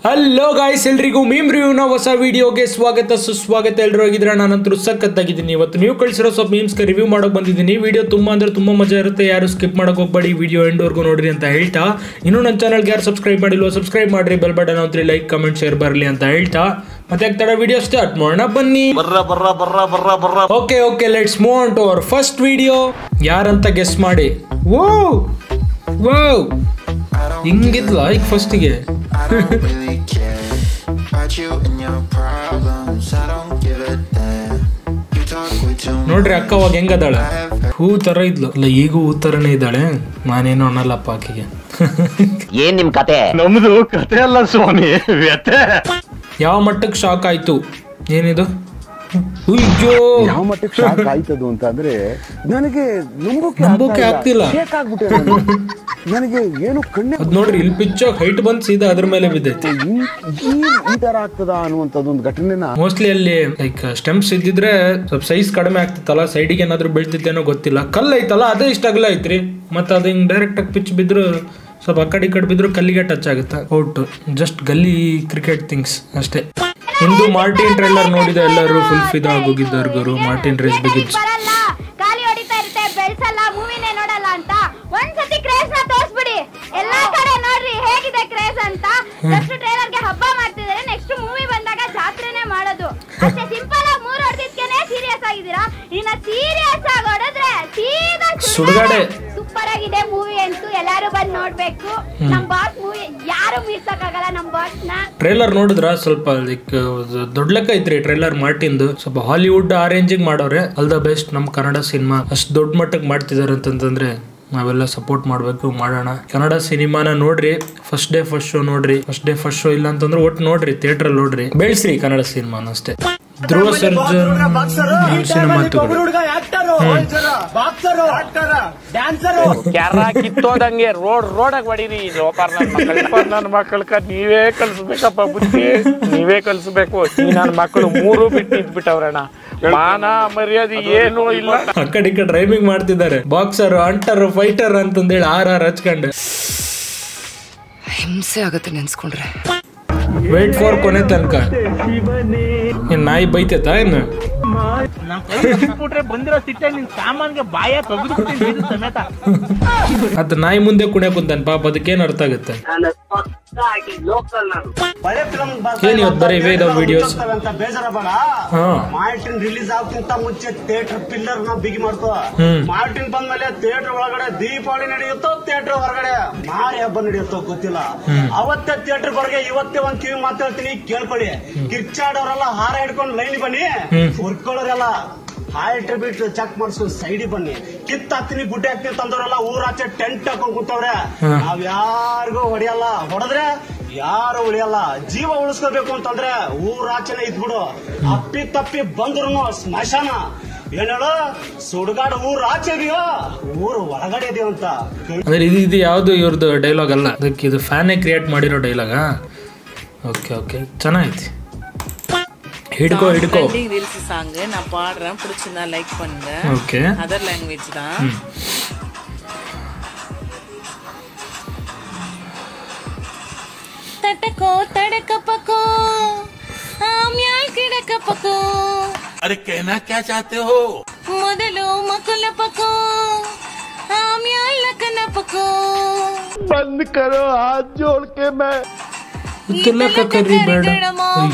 Hello guys, ಎಲ್ರಿಗೂ ಮೀಮ್ ರಿವ್ಯೂನ ಹೊಸ ವಿಡಿಯೋಗೆ ಸ್ವಾಗತ ಸುಸ್ವಾಗತ. ಎಲ್ಲರೂ ಹೋಗಿದ್ರೆ ನಾನಂತೂ ಸಖತ್ತಾಗಿದ್ದೀನಿ. ಇವತ್ತು ನೀವು ಕಳಿಸಿರೋ ಸ್ವಲ್ಪ ಮೀಮ್ಸ್ಗೆ ರಿವ್ಯೂ ಮಾಡೋಕೆ ಬಂದಿದ್ದೀನಿ. ವಿಡಿಯೋ ತುಂಬ ಅಂದರೆ ತುಂಬ ಮಜಾ ಇರುತ್ತೆ. ಯಾರು ಸ್ಕಿಪ್ ಮಾಡೋಕೆ ಹೋಗಬೇಡಿ, ವಿಡಿಯೋ ಎಂಡ್ವರೆಗೂ ನೋಡ್ರಿ ಅಂತ ಹೇಳ್ತಾ, ಇನ್ನೂ ನನ್ನ ಚಾನಲ್ಗೆ ಯಾರು ಸಬ್ಸ್ಕ್ರೈಬ್ ಮಾಡಿಲ್ವೋ ಸಬ್ಸ್ಕ್ರೈಬ್ ಮಾಡಿರಿ, ಬೆಲ್ ಬಟನ್ ಅಂತ್ರಿ, ಲೈಕ್ ಕಮೆಂಟ್ ಶೇರ್ ಬರಲಿ ಅಂತ ಹೇಳ್ತಾ ಮತ್ತೆ ಆಗ್ತಾರ ವಿಡಿಯೋ ಸ್ಟಾರ್ಟ್ ಮಾಡೋಣ ಬನ್ನಿ. Okay let's move on to our first video. ಯಾರಂತ ಗೆಸ್ ಮಾಡಿ. ಓ ಹಿಂಗಿದ್ಲ ಈಗ ಫಸ್ಟಿಗೆ. ನೋಡ್ರಿ ಅಕ್ಕ ಅವಾಗ ಹೆಂಗದಾಳೆ, ಹೂ ತರ ಇದ್ಲು. ಅಲ್ಲ ಈಗೂ ಹೂ ತರನೇ ಇದ್ದಾಳೆ. ನಾನೇನು ಅನ್ನಲ್ಲಪ್ಪ ಆಕೆಗೆ. ಏನ್ ನಿಮ್ ಕತೆ? ನಮ್ದು ಕತೆ ಅಲ್ಲ ಸ್ವಾಮಿ, ವ್ಯತೆ. ಯಾವ ಮಟ್ಟಕ್ಕೆ ಶಾಕ್ ಆಯ್ತು? ಏನಿದು? ಯಾವ ಮಟ್ಟಕ್ಕೆ ಶಾಕ್ ಆಯ್ತದು ಅಂತ ಅಂದ್ರೆ ನನಗೆ ನಂಬೋಕೆ ಆಗ್ತಿಲ್ಲ. ನನಗೆ ಏನು ಕಣ್ಣೆ ಅದ್ ನೋಡ್ರಿ, ಇಲ್ಲಿ ಪಿಚ್ಚರ್ ಹೈಟ್ ಬಂದ್ ಸೀದಾ ಅದ್ರ ಮೇಲೆ ಬಿದ್ದೈತಿ. ಈ ತರ ಆಗ್ತದ ಅನ್ನುವಂಥದ್ದೊಂದು ಘಟನೆನ ಮೋಸ್ಟ್ಲಿ ಅಲ್ಲಿ ಲೈಕ್ ಸ್ಟೆಮ್ಸ್ ಇದ್ದಿದ್ರೆ ಸ್ವಲ್ಪ ಸೈಜ್ ಕಡಿಮೆ ಆಗ್ತಿತ್ತಲ್ಲ, ಸೈಡಿಗೆ ಏನಾದ್ರು ಬೀಳ್ತಿತ್ತೇನೋ ಗೊತ್ತಿಲ್ಲ. ಕಲ್ಲು ಐತಲ್ಲ ಅದೇ ಇಷ್ಟ ಅಗಲ ಐತ್ರಿ, ಮತ್ತೆ ಅದು ಹಿಂಗ್ ಡೈರೆಕ್ಟ್ ಆಗಿ ಪಿಚ್ ಬಿದ್ರು ಸ್ವಲ್ಪ ಆ ಕಡೆ ಈ ಕಡೆ ಬಿದ್ರು ಕಲ್ಲಿಗೆ ಟಚ್ ಆಗುತ್ತೆ. Out. Just gully cricket things ಅಷ್ಟೇ. ಇಂದು ಮಾರ್ಟಿನ್ ಟ್ರೈಲರ್ ನೋಡಿದ ಎಲ್ಲರೂ ಫುಲ್ ಫಿದಾ ಆಗೋಗಿದ್ದಾರೆ. Martin race begins. ಗಾಲಿ ಹೊಡಿತಾ ಇರುತ್ತೆ, ಬೆಳ್ಸಲ್ಲ, ಮೂವಿನೇ ನೋಡಲ್ಲ ಅಂತ ಒಂದ್ಸತಿ ಕ್ರೇಜ್ ನ ತೋರಿಸ್ಬಿಡಿ. ಎಲ್ಲಾ ಕಡೆ ನೋಡ್ರಿ ಹೇಗಿದೆ ಕ್ರೇಜ್ ಅಂತ. ಫಸ್ಟ್ ಟ್ರೈಲರ್ ಗೆ ಹಬ್ಬ ಮಾಡ್ತಿದ್ದಾರೆ, ನೆಕ್ಸ್ಟ್ ಮೂವಿ ಬಂದಾಗ ಜಾತ್ರೆನೇ ಮಾಡೋದು. ಅಷ್ಟೇ ಸಿಂಪಲ್ ಆಗಿ 3 ಹೊಡೆದಿದ್ಕೆನೆ ಸೀರಿಯಸ್ ಆಗಿದ್ದೀರಾ. ಇನ್ನ ಸೀರಿಯಸ್ ಆಗಿ ಹೊಡೆದ್ರೆ ಸೀದಾ ಸುಡುಗಾಡೆ. ಸೂಪರ್ ಆಗಿದೆ ಮೂವಿ ಅಂತೂ, ಎಲ್ಲಾರು ಬಂದು ನೋಡ್ಬೇಕು. ನಮ್ ಬಾಸ್ ಮೂವಿ ಯಾರು ಮೀರ್ಸಕ್ಕಾಗಲ್ಲ ನಮ್ ಬಾಸ್ ನ. ಟ್ರೈಲರ್ ನೋಡಿದ್ರ ಸ್ವಲ್ಪ ಲೈಕ್ ದೊಡ್ಡ ಲೆಕ್ಕ ಐತ್ರಿ ಟ್ರೈಲರ್ ಮಾರ್ಟಿನ್ದು. ಸ್ವಲ್ಪ ಹಾಲಿವುಡ್ ಆ ರೇಂಜಿಗೆ ಮಾಡೋರೆ. All the best. ನಮ್ ಕನ್ನಡ ಸಿನಿಮಾ ಅಷ್ಟು ದೊಡ್ಡ ಮಟ್ಟಕ್ಕೆ ಮಾಡ್ತಿದಾರೆ ಅಂತಂದ್ರೆ ನಾವೆಲ್ಲ ಸಪೋರ್ಟ್ ಮಾಡ್ಬೇಕು, ಮಾಡೋಣ. ಕನ್ನಡ ಸಿನಿಮಾನ ನೋಡ್ರಿ, ಫಸ್ಟ್ ಡೇ ಫಸ್ಟ್ ಶೋ ನೋಡ್ರಿ. ಫಸ್ಟ್ ಡೇ ಫಸ್ಟ್ ಶೋ ಇಲ್ಲ ಅಂತಂದ್ರೆ ಒಟ್ಟು ನೋಡ್ರಿ, ಥಿಯೇಟರ್ ನೋಡ್ರಿ, ಬೆಳೆಸ್ರಿ ಕನ್ನಡ ಸಿನಿಮಾನ ಅಷ್ಟೇ. ಧ್ರುವ ಸರ್ಜನ್ ಕಿತ್ತೋದಂಗೆ ರೋಡಾಗ ಹೊಡೀರಿ. ನನ್ನ ಮಕ್ಕಳ ನೀವೇ ಕಲ್ಸ್ಬೇಕಪ್ಪ ಬುದ್ಧಿ, ನೀವೇ ಕಲ್ಸ್ಬೇಕು. ನನ್ನ ಮಕ್ಕಳು 3 ಬಿಟ್ಟು ನಿಂತ್ಬಿಟ್ಟವ್ರಣ್ಣ. ಮಾನ ಮರ್ಯಾದೆ ಏನು ಇಲ್ಲ. ಆ ಕಡೆ ಈ ಕಡೆ ಡ್ರೈವಿಂಗ್ ಮಾಡ್ತಿದ್ದಾರೆ. ಬಾಕ್ಸರ್, ಅಂಟರ್, ಫೈಟರ್ ಅಂತಂದೇಳಿ ಆರ್ ಹಚ್ಕೊಂಡೆ ಹಿಂಸೆ ಆಗುತ್ತೆ ನೆನ್ಸ್ಕೊಂಡ್ರೆ. ವೇಟ್ ಫಾರ್ ಕೊನೆ ತನಕ. ಏನ್ ನಾಯಿ ಬೈತೈತ ಏನು? ಬಂದಿರೋ ಸಿಟ್ಟೆ ನಿನ್ ಸಾಮಾನ್ಗೆ ಬಾಯ ತೆಗೆದು ಸಮೇತ. ಅದ್ ನಾಯಿ ಮುಂದೆ ಕುಣಿಯ ಕುಂತಾನ ಪಾಪ, ಅದಕ್ಕೇನ್ ಅರ್ಥ ಆಗುತ್ತೆ? ಏನ್ ಇವತ್ತು ಬರೀ ಇವೇ ಇದಾವ ವಿಡಿಯೋಸ್. ಮಾರ್ಟಿನ್ ರಿಲೀಸ್ ಆಗ್ತಿಂತ ಮುಂಚೆ ಥಿಯೇಟರ್ ಪಿಲ್ಲರ್ ನ ಬಿಗಿ ಮಾಡ್ತೋ. ಮಾರ್ಟಿನ್ ಬಂದ್ಮೇಲೆ ಥಿಯೇಟರ್ ಒಳಗಡೆ ದೀಪಾವಳಿ ನಡೆಯುತ್ತೋ, ಥಿಯೇಟರ್ ಹೊರಗಡೆ ಮಾರಿ ಹಬ್ಬ ನಡೆಯುತ್ತೋ ಗೊತ್ತಿಲ್ಲ. ಅವತ್ತೇ ಥಿಯೇಟರ್ ಹೊರಗೆ ಇವತ್ತೇ ಒಂದ್ ಕಿವಿ ಮಾತಾಡ್ತೀನಿ ಕೇಳ್ಕೊಳ್ಳಿ. ಕಿರ್ಚಾಡೋರೆಲ್ಲ ಹಾರ ಹಿಡ್ಕೊಂಡು ಲೈನ್ ಬನ್ನಿ, ಹುರ್ಕೊಳ್ಳೋರೆಲ್ಲ ಹಾಯ್ಟ್ರ್ ಬಿಟ್ಟು ಚೆಕ್ ಮಾಡಿಸ್ಕೊಂಡು ಸೈಡಿ ಬನ್ನಿ. ಕಿತ್ತಾಕ್ತೀನಿ ಗುಡ್ಡೆ ಹಾಕ್ತೀನಿ ತಂದವ್ರೆಲ್ಲ ಊರಾಚೆ ಟೆಂಟ್ ಹಾಕೊಂಡ್ ಕೂತವ್ರೆ. ನಾವ್ ಯಾರಿಗೂ ಹೊಡೆಯಲ್ಲ, ಹೊಡೆದ್ರೆ ಯಾರು ಉಳಿಯಲ್ಲ. ಜೀವ ಉಳಿಸ್ಕೋಬೇಕು ಅಂತಂದ್ರೆ ಊರಾಚೆನೆ ಇದ್ಬಿಡು. ಅಪ್ಪಿ ತಪ್ಪಿ ಬಂದ್ರು ಸ್ಮಶಾನ. ಏನೇಳು ಸುಡುಗಾಡು ಊರ್ ಆಚೆ ಇದೆಯೋ ಊರು ಹೊರಗಡೆ ಇದೆಯೋ ಅಂತ. ಅಂದ್ರೆ ಇದು ಯಾವ್ದು ಇವ್ರದ್ದು ಡೈಲಾಗ್ ಅಲ್ಲ, ಅದಕ್ಕೆ ಇದು ಫ್ಯಾನೇ ಕ್ರಿಯೇಟ್ ಮಾಡಿರೋ ಡೈಲಾಗ. ஓகே ಚೆನ್ನಾಗೈತಿ. ಹಿಡ್ಕೋ ரீல்ஸ் சாங் நான் பாடுறேன், பிடிச்சிருந்தா லைக் பண்ணுங்க. ஓகே, அதர் லாங்குவேஜ் தான். तटको तड़क पको आम्याल किड़क पको. अरे कहना क्या चाहते हो? ಮೊದಲು ಮಕುಲ ಪಕೋ ಆಮ್ಯಾಲ್ ಲಕನ ಪಕೋ. ಬಂದ್ ಕರೋ हाथ जोड़ के मैं ತಿಲಕ ಕರಿ ಬೇಡ.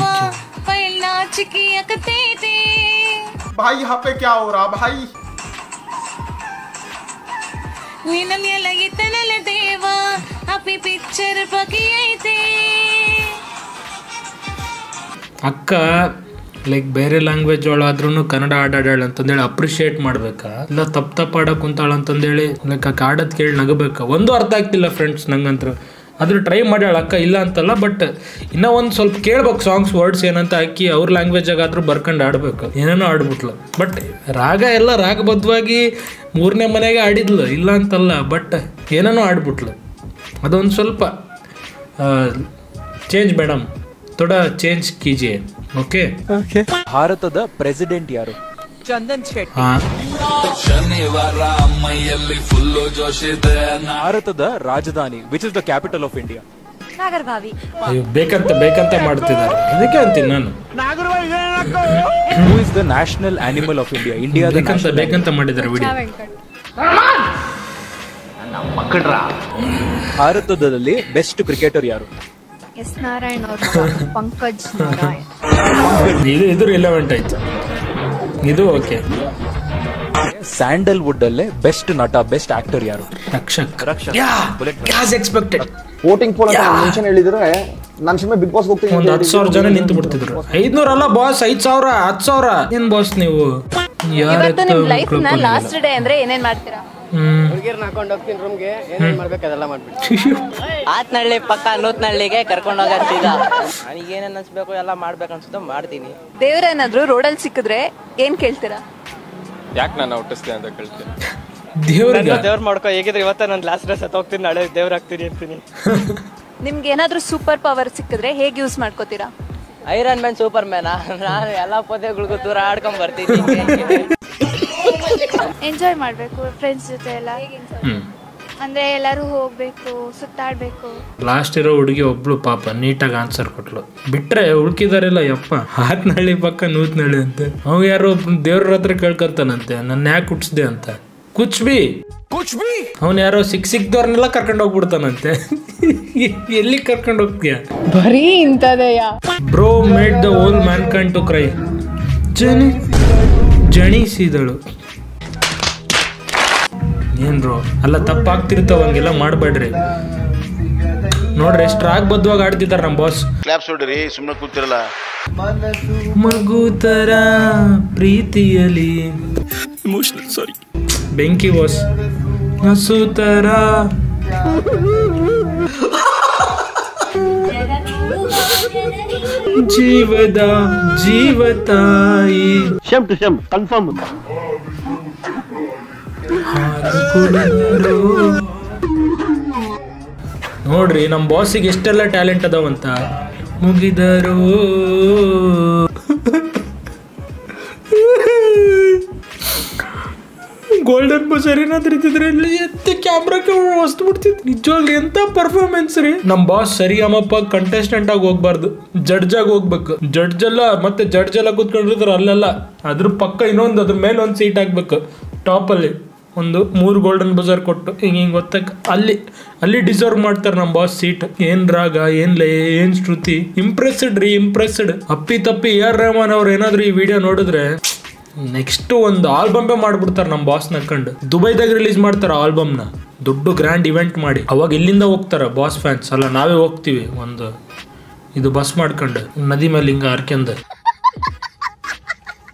पहला चिकिया कते थे भाई यहाँ पे क्या हो रहा भाई? निनम्य लगी तनल देवा अपनी पिक्चर पकियैते. ಅಕ್ಕ ಲೈಕ್ ಬೇರೆ ಲ್ಯಾಂಗ್ವೇಜ್ ಒಳಾದ್ರೂ ಕನ್ನಡ ಆಡಾಡಾಳ ಅಂತಂದೇಳಿ ಅಪ್ರಿಶಿಯೇಟ್ ಮಾಡ್ಬೇಕಾ, ಇಲ್ಲ ತಪ್ಪ ಆಡಕ್ ಕುಂತಾಳ ಅಂತಂದೇಳಿ ಲೈಕ್ ಆಕೆ ಆಡೋದ್ ಕೇಳಿ ನಗಬೇಕಾ? ಒಂದು ಅರ್ಥ ಆಗ್ತಿಲ್ಲ ಫ್ರೆಂಡ್ಸ್ ನಂಗಂತ್ರ. ಆದ್ರೂ ಟ್ರೈ ಮಾಡ್ಯಾಳ ಅಕ್ಕ, ಇಲ್ಲ ಅಂತಲ್ಲ. ಬಟ್ ಇನ್ನೂ ಒಂದು ಸ್ವಲ್ಪ ಕೇಳ್ಬೇಕು ಸಾಂಗ್ಸ್ ವರ್ಡ್ಸ್ ಏನಂತ ಹಾಕಿ ಅವ್ರ ಲ್ಯಾಂಗ್ವೇಜಾಗಾದ್ರೂ ಬರ್ಕೊಂಡು ಆಡ್ಬೇಕು. ಏನೇನೋ ಆಡ್ಬಿಟ್ಲು. ಬಟ್ ರಾಗ ಎಲ್ಲ ರಾಗಬದ್ಧವಾಗಿ 3ನೇ ಮನೆಗೆ ಆಡಿದ್ಲು, ಇಲ್ಲ ಅಂತಲ್ಲ. ಬಟ್ ಏನೇನೋ ಆಡ್ಬಿಟ್ಲು. ಅದೊಂದು ಸ್ವಲ್ಪ ಚೇಂಜ್ ಮೇಡಮ್, ಥೋಡಾ ಚೇಂಜ್ ಕೀಜಿಯೇ. ಓಕೆ. ಭಾರತದ ಪ್ರೆಸಿಡೆಂಟ್ ಯಾರು? ಚಂದನ್ ಶೆಟ್ಟಿ. ಶನಿವಾರ ಮೈಯಲ್ಲಿ ಫುಲ್ಲು ಜೋಶ್ ಇದೆ. ಭಾರತದ ರಾಜಧಾನಿ, which is the capital of India? Nagarbhavi. ಅಯ್ಯೋ ಬೇಕಂತ ಮಾಡ್ತಿದ್ದಾರೆ, ಅದಕ್ಕೆ ಅಂತೀನಿ ನಾನು. Who is the national animal of India? ಇಂಡಿಯಾದ ಬೇಕಂತ ಮಾಡಿದ್ದಾರೆ ವಿಡಿಯೋ. ಭಾರತದಲ್ಲಿ ಬೆಸ್ಟ್ ಕ್ರಿಕೆಟರ್ ಯಾರು? ಎಸ್ ನಾರಾಯಣ್ ಅವರು, ಪಂಕಜ್ ನಾರಾಯಣ್. ಇದು ರಿಲೆವೆಂಟ್ ಆಯ್ತು, ಇದು ಓಕೆ. ಸ್ಯಾಂಡಲ್ವುಡ್ ಅಲ್ಲೇ ಬೆಸ್ಟ್ ನಟ, ಬೆಸ್ಟ್ ಆಕ್ಟರ್ ಯಾರು? ರಕ್ಷಕ್. ಎಕ್ಸ್ಪೆಕ್ಟೆಡ್. ವೋಟಿಂಗ್ ಪೋಲ್ ಅಂತ ಮುಂಚೆ ಹೇಳಿದ್ರೆ ನಾನು ಸುಮ್ಮನೆ ಬಿಗ್ ಬಾಸ್ ಹೋಗ್ತೀನಿ. ಒಂದು 10,000 ಜನ ನಿಂತು ಬಿಡ್ತಿದ್ರು. 500 ಅಲ್ಲ ಬಾಸ್, 5,000 10,000. ಏನ್ ಬಾಸ್ ನೀವು? ಇವತ್ತು ನಿಮ್ ಲೈಫ್ ನ ಲಾಸ್ಟ್ ಡೇ ಅಂದ್ರೆ ಏನೇನ್ ಮಾಡ್ತೀರಾ? ಹುಡುಗಿರ್ನ ಹಾಕೊಂಡು ಹೋಗ್ತೀನಿ ರೂಮ್ಗೆ, ಏನೇನ್ ಮಾಡ್ಬೇಕು ಅದೆಲ್ಲ ಮಾಡ್ಬಿಟ್ಟು ಆತ್ನಳ್ಳಿ ಪಕ್ಕ ನೂತ್ನಳ್ಳಿಗೆ ಕರ್ಕೊಂಡು ಹೋಗ್ತೀಗ. ನನಗೆ ಏನೇನ್ ಅನ್ಸ್ಬೇಕು ಎಲ್ಲ ಮಾಡ್ಬೇಕು ಅನ್ಸುತ್ತೋ ಮಾಡ್ತೀನಿ. ದೇವ್ರೇನಾದ್ರು ರೋಡಲ್ಲಿ ಸಿಕ್ಕಿದ್ರೆ ಏನ್ ಕೇಳ್ತೀರಾ? ಯಾಕೆ ನಾನು ಹುಟ್ಟಿಸ್ತೀನಿ ಅಂತ ಕೇಳ್ತೀನಿ. ದೇವ್ರ ಮಾಡ್ಕೊ, ಹೇಗಿದ್ರೆ ಇವತ್ತ ನಾನು ಲಾಸ್ಟ್ ಡ್ರೆಸ್ ಹೋಗ್ತೀನಿ, ನಾಳೆ ದೇವ್ರ ಆಗ್ತೀನಿ ಅಂತೀನಿ. ನಿಮ್ಗೆ ಏನಾದ್ರೂ ಸೂಪರ್ ಪವರ್ ಸಿಕ್ಕಿದ್ರೆ ಹೇಗೆ ಯೂಸ್ ಮಾಡ್ಕೋತೀರಾ? ಐರನ್ ಮ್ಯಾನ್, ಸೂಪರ್ ಮ್ಯಾನ್, ನಾನು ಎಲ್ಲಾ ಪೊದೆಗಳಿಗೂ ದೂರ ಆಡ್ಕೊಂಡ್ ಬರ್ತೀನಿ. ಎಂಜಾಯ್ ಮಾಡ್ಬೇಕು ಫ್ರೆಂಡ್ಸ್ ಜೊತೆ ಎಲ್ಲ. ಅಂದ್ರೆ ಎಲ್ಲರೂ ಹೋಗ್ಬೇಕು, ಸುತ್ತಾಡ್ಬೇಕು. ಲಾಸ್ಟ್ ಇರೋ ಹುಡುಗಿ ಒಬ್ಳು ಪಾಪ ನೀಟಾಗಿ ಆನ್ಸರ್ ಕೊಟ್ಲು, ಬಿಟ್ರೆ ಉಳ್ಕಿದಾರೆಲ್ಲ ಯಪ್ಪ ಹಾತ್ನಳ್ಳಿ ಪಕ್ಕ ನೂತ್ನಳ್ಳಿ ಅಂತ. ಅವ್ ಯಾರೋ ದೇವ್ರ ಹತ್ರ ಕೇಳ್ಕೊಂತಾನಂತೆ, ನನ್ನ ಯಾಕೆ ಹುಟ್ಟಿಸ್ದೆ ಅಂತ. ಕುಚ್ ಬಿ ಅವನ್ ಯಾರೋ ಸಿಕ್ದವ್ರನ್ನೆಲ್ಲ ಕರ್ಕೊಂಡು ಹೋಗ್ಬಿಡ್ತಾನಂತೆ. ಎಲ್ಲಿ ಕರ್ಕೊಂಡು ಹೋಗ್ತೀಯ? ಬರೀ ಇಂಥದೆಯಾ? Bro made the whole mankind to cry. ಜಣಿಸಿದಳು. ಏನ್ ಬ್ರೋ ಅಲ್ಲ, ತಪ್ಪಾಗ್ತಿರ್ತಾವ, ಹಂಗೆಲ್ಲ ಮಾಡ್ಬೇಡ್ರಿ. ನೋಡ್ರಿ ಎಷ್ಟು ರಾಗಬದ್ಧವಾಗಿ ಆಡ್ತಿದಾರ ನಮ್ ಬಾಸ್. ಕ್ಲಾಪ್ಸ್ ಹೊಡ್ರಿ, ಸುಮ್ಮನೆ ಕೂತಿರಲ್ಲ. ಮಗು ತರ ಪ್ರೀತಿಯಲಿ ಸಾರಿ ಬೆಂಕಿ ಬಾಸ್. ಹಸು ತರ ಜೀವದ ಜೀವತಾಯಿ. ಶಮ್ ಟು ಶಮ್ ಕನ್ಫರ್ಮ್. ನೋಡ್ರಿ ನಮ್ ಬಾಸಿಗೆ ಎಷ್ಟೆಲ್ಲ ಟ್ಯಾಲೆಂಟ್ ಅದಾವಂತ. ಮುಗಿದರು ಗೋಲ್ಡನ್ ಬಜಾರ್ ಏನಾದ್ರೂ ಇದ್ದಿದ್ರೆ ಇಲ್ಲಿ ಎತ್ತ ಕ್ಯಾಮ್ರಾಕ್ಕೆ ಹೊಸ್ತು ಬಿಡ್ತಿತ್ತು. ನಿಜವಾಗ್ಲಿ ಎಂತ ಪರ್ಫಾರ್ಮೆನ್ಸ್ ರೀ. ನಮ್ ಬಾಸ್ ಸರಿಯಮ್ಮಪ್ಪ ಕಂಟೆಸ್ಟೆಂಟ್ ಆಗಿ ಹೋಗ್ಬಾರ್ದು, ಜಡ್ಜ್ ಆಗಿ ಹೋಗ್ಬೇಕು. ಜಡ್ಜ್ ಎಲ್ಲ ಕೂತ್ಕೊಂಡಿರ್ತಾರೆ ಅಲ್ಲೆಲ್ಲ, ಅದ್ರ ಪಕ್ಕ ಇನ್ನೊಂದು, ಅದ್ರ ಮೇಲೆ ಒಂದು ಸೀಟ್ ಹಾಕ್ಬೇಕು ಟಾಪ್ ಅಲ್ಲಿ. ಒಂದು 3 ಗೋಲ್ಡನ್ ಬಜಾರ್ ಕೊಟ್ಟು ಹಿಂಗೆ ಗೊತ್ತಕ್ಕೆ ಅಲ್ಲಿ ಡಿಸರ್ವ್ ಮಾಡ್ತಾರೆ ನಮ್ಮ ಬಾಸ್ ಸೀಟ್. ಏನ್ ರಾಗ, ಏನ್ ಲಯ, ಏನ್ ಶ್ರುತಿ. ಇಂಪ್ರೆಸ್ಡ್. ಅಪ್ಪಿ ತಪ್ಪಿ AR ರೆಹಮಾನ್ ಅವ್ರು ಏನಾದ್ರು ಈ ವಿಡಿಯೋ ನೋಡಿದ್ರೆ ನೆಕ್ಸ್ಟ್ ಒಂದು ಆಲ್ಬಮ್ ಮಾಡ್ಬಿಡ್ತಾರೆ ನಮ್ಮ ಬಾಸ್ ನಕ್ಕೊಂಡು. ದುಬೈದಾಗ ರಿಲೀಸ್ ಮಾಡ್ತಾರೆ ಆಲ್ಬಮ್ನ, ದೊಡ್ಡ ಗ್ರ್ಯಾಂಡ್ ಇವೆಂಟ್ ಮಾಡಿ. ಅವಾಗ ಎಲ್ಲಿಂದ ಹೋಗ್ತಾರೆ ಬಾಸ್ ಫ್ಯಾನ್ಸ್ ಅಲ್ಲ, ನಾವೇ ಹೋಗ್ತೀವಿ ಒಂದು ಇದು ಬಸ್ ಮಾಡ್ಕೊಂಡು ನದಿ ಮೇಲೆ ಹಿಂಗ ಹರ್ಕೆಂದು.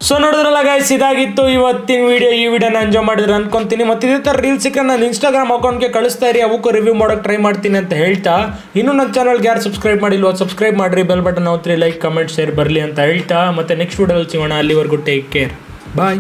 ಸೊ ನೋಡಿದ್ರಲ್ಲ ಗೈಸ್, ಇದಾಗಿತ್ತು ಇವತ್ತಿನ ವಿಡಿಯೋ. ಈ ವಿಡಿಯೋನ ಎಂಜಾಯ್ ಮಾಡಿದ್ರೆ ಅನ್ಕೊಂತೀನಿ. ಮತ್ತೆ ಇದೇ ಥರ ರೀಲ್ಸ್ ಸಿಕ್ಕ ನಾನು ಇನ್ಸ್ಟಾಗ್ರಾಮ್ ಅಕೌಂಟ್ಗೆ ಕಳಿಸ್ತಾ ಇರಿ, ಅವಕ್ಕೂ ರಿವ್ಯೂ ಮಾಡೋಕೆ ಟ್ರೈ ಮಾಡ್ತೀನಿ ಅಂತ ಹೇಳ್ತಾ, ಇನ್ನೂ ನನ್ನ ಚಾನಲ್ಗೆ ಯಾರು ಸಬ್ಸ್ಕ್ರೈಬ್ ಮಾಡಿಲ್ವೋ ಸಬ್ಸ್ಕ್ರೈಬ್ ಮಾಡಿರಿ, ಬೆಲ್ ಬಟನ್ ಒತ್ತಿರಿ, ಲೈಕ್ ಕಮೆಂಟ್ ಶೇರ್ ಬರಲಿ ಅಂತ ಹೇಳ್ತಾ, ಮತ್ತೆ ನೆಕ್ಸ್ಟ್ ವಿಡಿಯೋದಲ್ಲಿ ಸಿಗೋಣ. ಅಲ್ಲಿವರೆಗೂ ಟೇಕ್ ಕೇರ್, ಬಾಯ್.